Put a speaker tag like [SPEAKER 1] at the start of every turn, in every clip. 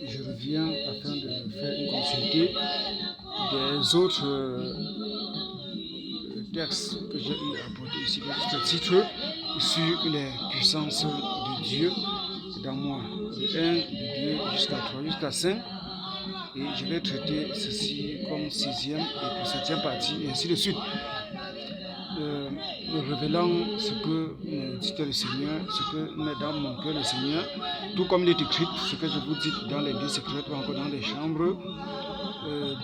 [SPEAKER 1] je reviens afin de faire une consultée des autres textes que j'ai eu à apporter ici. Le titre sur les puissances de Dieu dans moi, de 1, de 2 jusqu'à 3, jusqu'à 5. Et je vais traiter ceci comme 6e et pour 7e partie, et ainsi de suite. Me révélant ce que me dit le Seigneur, ce que met dans mon cœur le Seigneur, tout comme il est écrit, ce que je vous dis dans les lieux secrets ou encore dans les chambres,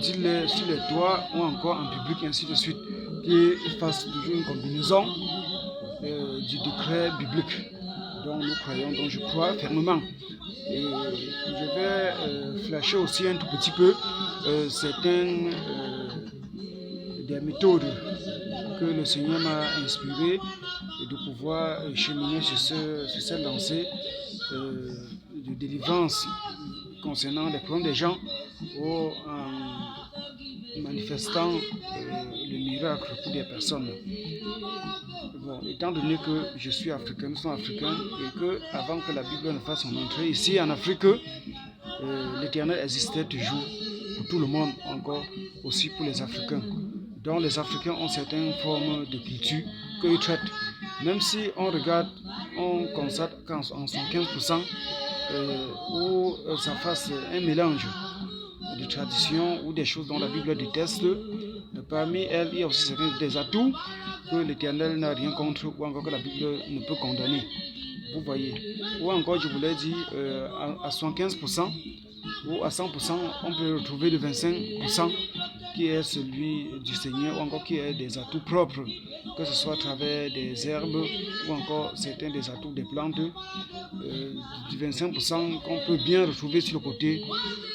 [SPEAKER 1] dis-le sur les toits ou encore en public, et ainsi de suite, qu'il fasse toujours une combinaison du décret biblique dont nous croyons, dont je crois fermement. Et je vais flasher aussi un tout petit peu certaines des méthodes que le Seigneur m'a inspiré de pouvoir cheminer sur cette lancée de délivrance concernant les problèmes des gens ou en manifestant le miracle pour des personnes. Bon, étant donné que je suis africain, nous sommes africains et que avant que la Bible ne fasse son entrée ici en Afrique, l'Éternel existait toujours pour tout le monde, encore aussi pour les Africains. Donc les Africains ont certaines formes de culture qu'ils traitent. Même si on regarde, on constate qu'en 75% où ça fasse un mélange de traditions ou des choses dont la Bible déteste, parmi elles, il y a aussi des atouts que l'Éternel n'a rien contre ou encore que la Bible ne peut condamner. Vous voyez. Ou encore, je vous l'ai dit, à 75% ou à 100%, on peut retrouver le 25% qui est celui du Seigneur ou encore qui est des atouts propres, que ce soit à travers des herbes ou encore certains des atouts des plantes, du 25% qu'on peut bien retrouver sur le côté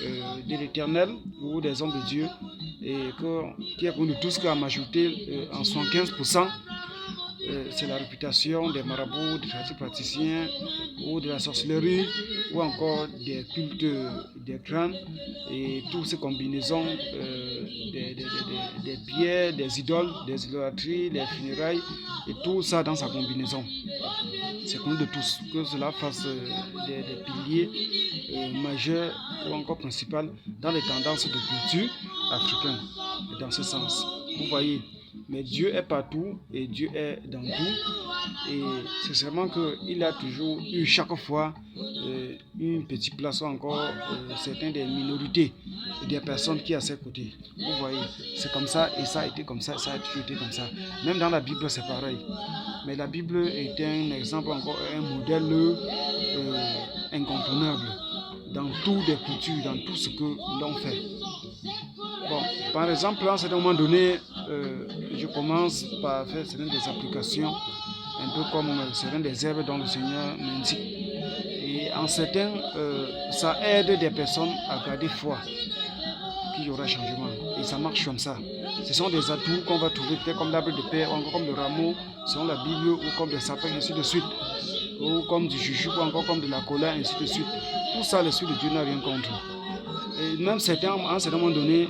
[SPEAKER 1] de l'Éternel ou des hommes de Dieu et qui est connu tous qu'à majorité en 75%. C'est la réputation des marabouts, des praticiens ou de la sorcellerie ou encore des cultes des crânes et toutes ces combinaisons des pierres, des idoles, des idolâtries, des funérailles et tout ça dans sa combinaison. C'est connu de tous que cela fasse des piliers majeurs ou encore principaux dans les tendances de culture africaine dans ce sens. Vous voyez. Mais Dieu est partout et Dieu est dans tout. Et c'est seulement qu'il a toujours eu chaque fois une petite place ou encore certaines des minorités, des personnes qui sont à ses côtés. Vous voyez, c'est comme ça et ça a été comme ça, ça a toujours été comme ça. Même dans la Bible, c'est pareil. Mais la Bible est un exemple, encore un modèle incontournable dans toutes les cultures, dans tout ce que l'on fait. Bon, par exemple, à un certain moment donné, je commence par faire certaines des applications, un peu comme certaines des herbes dont le Seigneur m'indique. Et en certains, ça aide des personnes à garder foi qu'il y aura changement. Et ça marche comme ça. Ce sont des atouts qu'on va trouver peut-être comme l'arbre de paix, ou encore comme le rameau, selon la Bible, ou comme des sapins, ainsi de suite. Ou comme du juju, ou encore comme de la cola, ainsi de suite. Tout ça, l'Esprit de Dieu n'a rien contre. Et même certains, à un certain moment donné,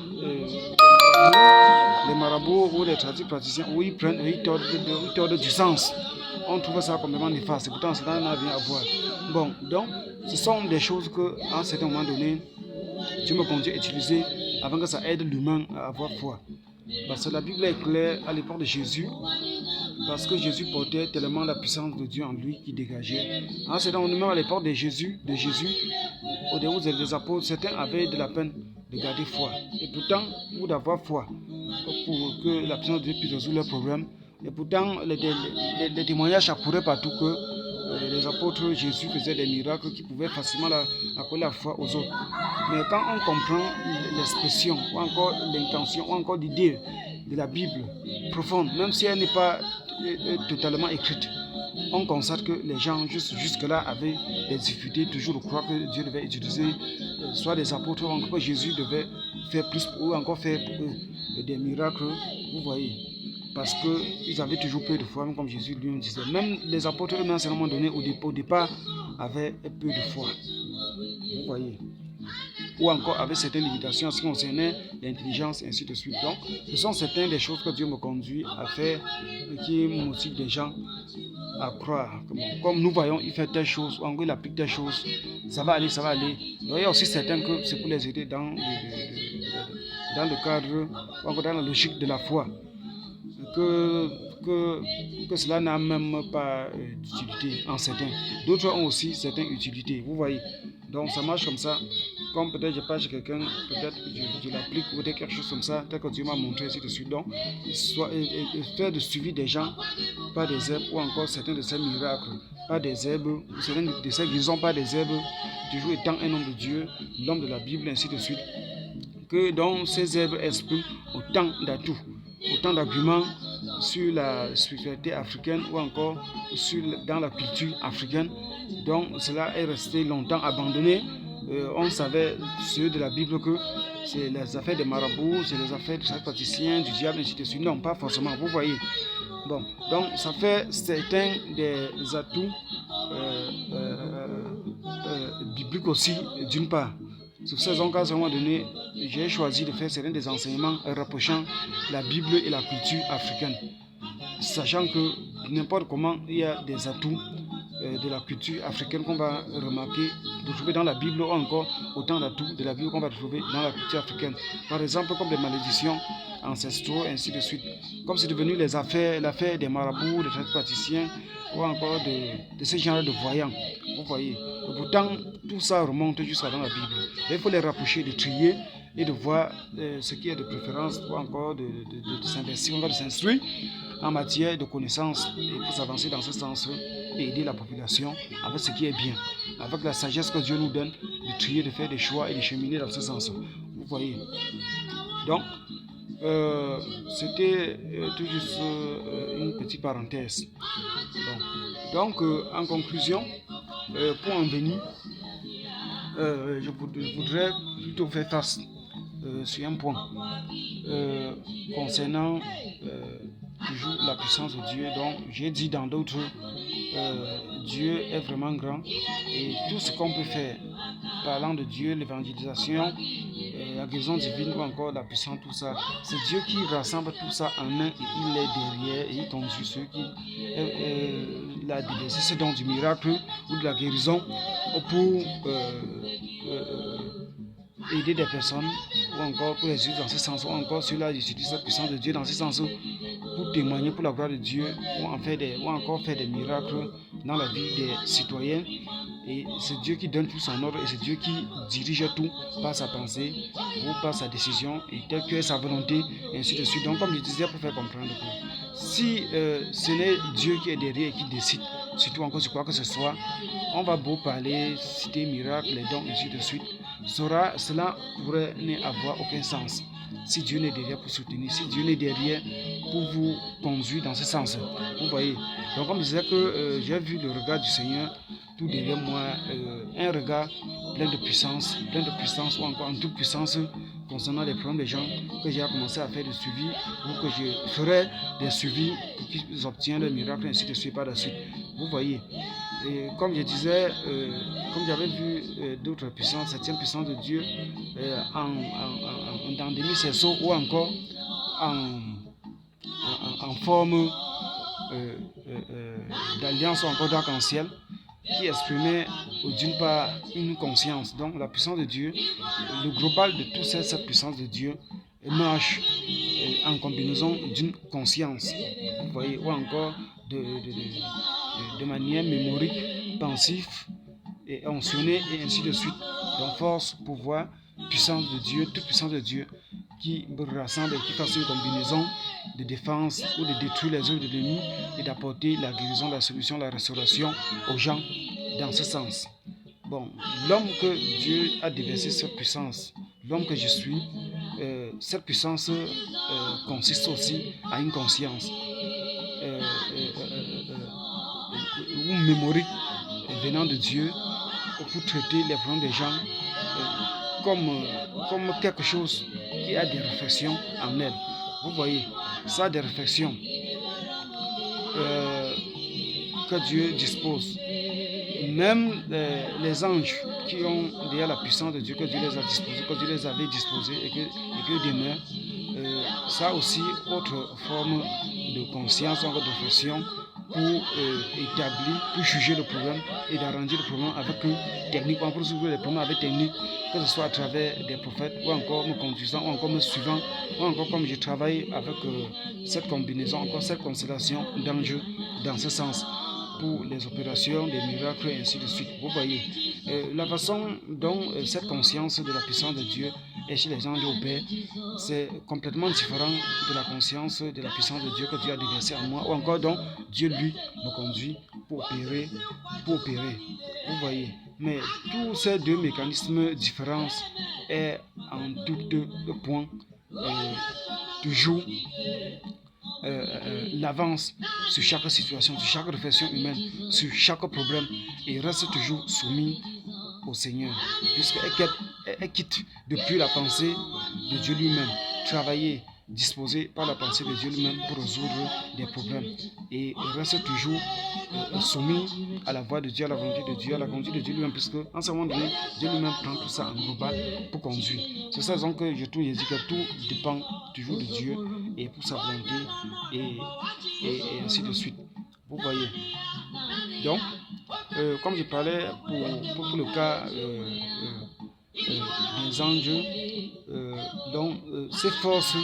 [SPEAKER 1] les marabouts ou les praticiens, où ils prennent, ils tordent du sens. On trouve ça complètement néfaste. Pourtant, ça n'a rien à voir. Bon, donc, ce sont des choses qu'à un certain moment donné, Dieu me conduit à utiliser avant que ça aide l'humain à avoir foi. Parce que la Bible est claire à l'époque de Jésus, parce que Jésus portait tellement la puissance de Dieu en lui qui dégageait. À un certain moment donné, à l'époque de Jésus, au début des apôtres, certains avaient de la peine de garder foi. Et pourtant, ou d'avoir foi, pour que la puissance de Dieu puisse résoudre leurs problèmes. Et pourtant, les témoignages accouraient partout que les apôtres, Jésus faisait des miracles qui pouvaient facilement accoler la foi aux autres. Mais quand on comprend l'expression, ou encore l'intention, ou encore l'idée de la Bible profonde, même si elle n'est pas totalement écrite, on constate que les gens jusque-là avaient des difficultés toujours de croire que Dieu devait utiliser soit des apôtres, ou encore que Jésus devait faire plus, ou encore faire des miracles, vous voyez. Parce qu'ils avaient toujours peu de foi, comme Jésus lui disait. Même les apôtres eux-mêmes, à un moment donné, au départ, avaient peu de foi. Vous voyez. Ou encore avaient certaines limitations en ce qui concernait l'intelligence, et ainsi de suite. Donc, ce sont certaines des choses que Dieu me conduit à faire et qui motivent les gens à croire que bon, comme nous voyons, il fait telle chose, ou encore il applique telle chose, ça va aller, ça va aller. Donc il y a aussi certains que c'est pour les aider dans le cadre, ou encore dans la logique de la foi, que cela n'a même pas d'utilité en certains. D'autres ont aussi certaines utilités, vous voyez. Donc ça marche comme ça. Comme peut-être je parle chez quelqu'un, peut-être je l'applique ou peut-être quelque chose comme ça, tel que Dieu m'a montré ainsi de suite. Donc, faire de suivi des gens par des herbes ou encore certains de ces miracles par des herbes, ou certains de ces guérisons par des herbes, toujours étant un homme de Dieu, l'homme de la Bible, ainsi de suite. Que donc ces herbes expriment autant d'atouts, autant d'arguments sur la spiritualité africaine ou encore dans la culture africaine. Donc cela est resté longtemps abandonné. On savait, ceux de la Bible, que c'est les affaires des marabouts, c'est les affaires des praticiens, du diable, ainsi de suite. Non, pas forcément, vous voyez. Bon, donc ça fait certains des atouts bibliques aussi, d'une part. Sur ces raisons qu'à un moment donné, j'ai choisi de faire certains des enseignements rapprochant la Bible et la culture africaine. Sachant que n'importe comment, il y a des atouts de la culture africaine qu'on va remarquer, trouver dans la Bible, ou encore autant d'atouts de la Bible qu'on va trouver dans la culture africaine. Par exemple, comme des malédictions ancestraux, ainsi de suite. Comme c'est devenu l'affaire des marabouts, des praticiens, ou encore de ce genre de voyants. Vous voyez. Et pourtant, tout ça remonte jusqu'à dans la Bible. Et il faut les rapprocher, de trier et de voir ce qui est de préférence, ou encore de s'investir, de s'instruire en matière de connaissances et pour s'avancer dans ce sens et aider la population avec ce qui est bien, avec la sagesse que Dieu nous donne, de trier, de faire des choix et de cheminer dans ce sens. Vous voyez. Donc, c'était tout juste une petite parenthèse. Bon. Donc, en conclusion, pour en venir, je voudrais plutôt faire face sur un point concernant toujours la puissance de Dieu. Donc, j'ai dit dans d'autres, Dieu est vraiment grand et tout ce qu'on peut faire parlant de Dieu, l'évangélisation, la guérison divine ou encore la puissance, tout ça, c'est Dieu qui rassemble tout ça en un et il est derrière et il conduit ceux qui la délaissé, c'est donc du miracle ou de la guérison pour aider des personnes ou encore pour les utiliser dans ce sens, ou encore ceux-là utilisent la puissance de Dieu dans ce sens pour témoigner pour la gloire de Dieu ou encore faire des miracles dans la vie des citoyens. Et c'est Dieu qui donne tout son ordre et c'est Dieu qui dirige tout par sa pensée ou par sa décision et telle que est sa volonté et ainsi de suite. Donc comme je disais, pour faire comprendre que si ce n'est Dieu qui est derrière et qui décide, surtout encore sur quoi que ce soit, on va beau parler, citer miracles, les dons, ainsi de suite, cela pourrait n'avoir aucun sens. Si Dieu n'est derrière pour soutenir, si Dieu n'est derrière pour vous conduire dans ce sens, vous voyez. Donc comme je disais que j'ai vu le regard du Seigneur tout derrière moi, un regard plein de puissance ou encore en toute puissance concernant les problèmes des gens que j'ai commencé à faire des suivis ou que je ferai des suivis pour qu'ils obtiennent le miracle ainsi de suite par la suite. Vous voyez. Et comme je disais, comme j'avais vu d'autres puissances, cette puissance de Dieu dans des cerceaux ou encore en forme d'alliance ou encore d'arc-en-ciel qui exprimait d'une part une conscience. Donc la puissance de Dieu, le global de toute cette puissance de Dieu marche en combinaison d'une conscience, vous voyez, ou encore de manière mémorique, pensive et onctionnée et ainsi de suite. Donc force, pouvoir, puissance de Dieu, toute puissance de Dieu qui rassemble et qui fasse une combinaison de défense ou de détruire les œuvres de l'ennemi et d'apporter la guérison, la solution, la restauration aux gens dans ce sens. Bon, l'homme que Dieu a déversé cette puissance, l'homme que je suis, cette puissance consiste aussi à une conscience ou mémorique venant de Dieu pour traiter les problèmes des gens comme quelque chose qui a des réflexions en elle. Vous voyez, ça a des réflexions que Dieu dispose. Même les anges qui ont déjà la puissance de Dieu, que Dieu les a disposés, que Dieu les avait disposés et que demeurent, ça aussi, autre forme de conscience, de réflexion pour établir, pour juger le problème et d'arranger le problème avec eux, techniquement, pour résoudre les problèmes avec technique, que ce soit à travers des prophètes, ou encore me conduisant, ou encore me suivant, ou encore comme je travaille avec cette combinaison, encore cette constellation d'enjeux dans ce sens, pour les opérations, des miracles et ainsi de suite. Vous voyez, la façon dont cette conscience de la puissance de Dieu est chez les anges au Père, c'est complètement différent de la conscience de la puissance de Dieu que Dieu a déversée en moi, ou encore dont Dieu lui me conduit pour opérer. Vous voyez, mais tous ces deux mécanismes différents est en tout point toujours l'avance sur chaque situation, sur chaque réflexion humaine, sur chaque problème, et reste toujours soumis au Seigneur, puisqu'elle quitte depuis la pensée de Dieu lui-même, travailler, disposé par la pensée de Dieu lui-même pour résoudre des problèmes, et reste toujours soumis à la voix de Dieu, à la volonté de Dieu, à la conduite de Dieu lui-même, puisque en ce moment donné, Dieu lui-même prend tout ça en global pour conduire. C'est ça donc que je trouve que tout dépend toujours de Dieu et pour sa volonté et ainsi de suite. Vous voyez. Donc, comme je parlais pour le cas des anges, donc ces forces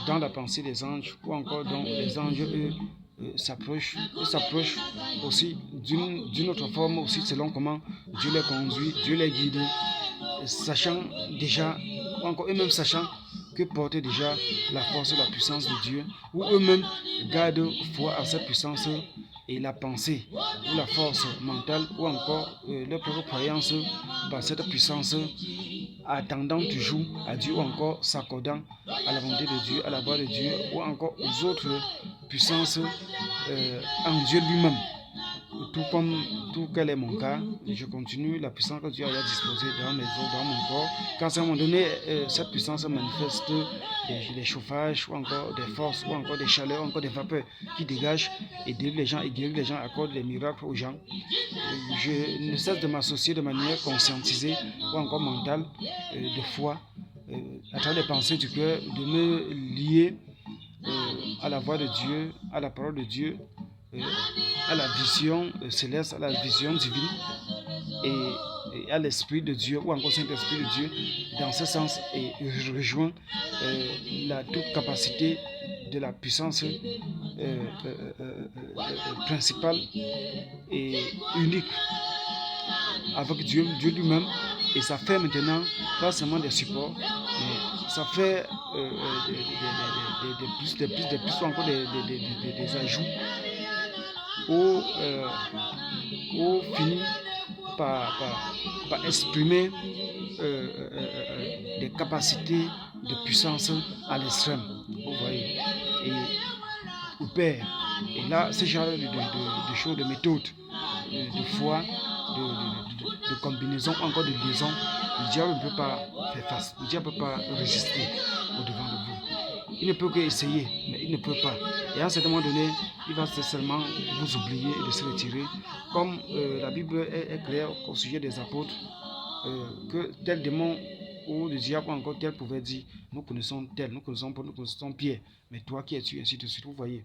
[SPEAKER 1] dans la pensée des anges, ou encore donc les anges, eux, s'approchent aussi d'une autre forme aussi selon comment Dieu les conduit, Dieu les guide, sachant déjà, ou encore eux-mêmes sachant que porter déjà la force et la puissance de Dieu, ou eux-mêmes gardent foi à cette puissance et la pensée, ou la force mentale, ou encore leur propre croyance par cette puissance, attendant toujours à Dieu, ou encore s'accordant à la volonté de Dieu, à la voix de Dieu, ou encore aux autres puissances en Dieu lui-même. Tout quel est mon cas, je continue la puissance que Dieu a disposée dans mes os, dans mon corps. Quand à un moment donné, cette puissance manifeste des chauffages, ou encore des forces, ou encore des chaleurs, ou encore des vapeurs qui dégagent et délivrent les gens, et guérissent les gens, accordent des miracles aux gens. Je ne cesse de m'associer de manière conscientisée, ou encore mentale, de foi, à travers les pensées du cœur, de me lier à la voix de Dieu, à la parole de Dieu, à la vision céleste, à la vision divine et à l'Esprit de Dieu, ou encore Saint-Esprit de Dieu, dans ce sens, et rejoint la toute capacité de la puissance principale et unique avec Dieu lui-même. Et ça fait maintenant pas seulement des supports, mais ça fait des plus, ou encore des ajouts au finit par exprimer des capacités de puissance à l'extrême, vous voyez, et au Père. Et là, ce genre de choses, de méthodes, de foi, de combinaison, encore de liaison, le diable ne peut pas faire face, le diable ne peut pas résister au devant de vous. Il ne peut qu'essayer, mais il ne peut pas. Et à un certain moment donné, il va seulement vous oublier et de se retirer. Comme la Bible est claire au sujet des apôtres, que tel démon ou le diable ou encore tel pouvait dire, nous connaissons tel, nous connaissons Pierre, mais toi qui es-tu, ainsi de suite, vous voyez.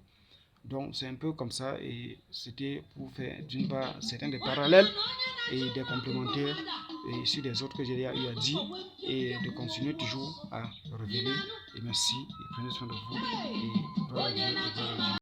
[SPEAKER 1] Donc c'est un peu comme ça, et c'était pour faire d'une part certains des parallèles et des complémentaires et sur des autres que j'ai eu à dire, et de continuer toujours à révéler. Et merci, et prenez soin de vous, et gloire à Dieu, et gloire à Dieu.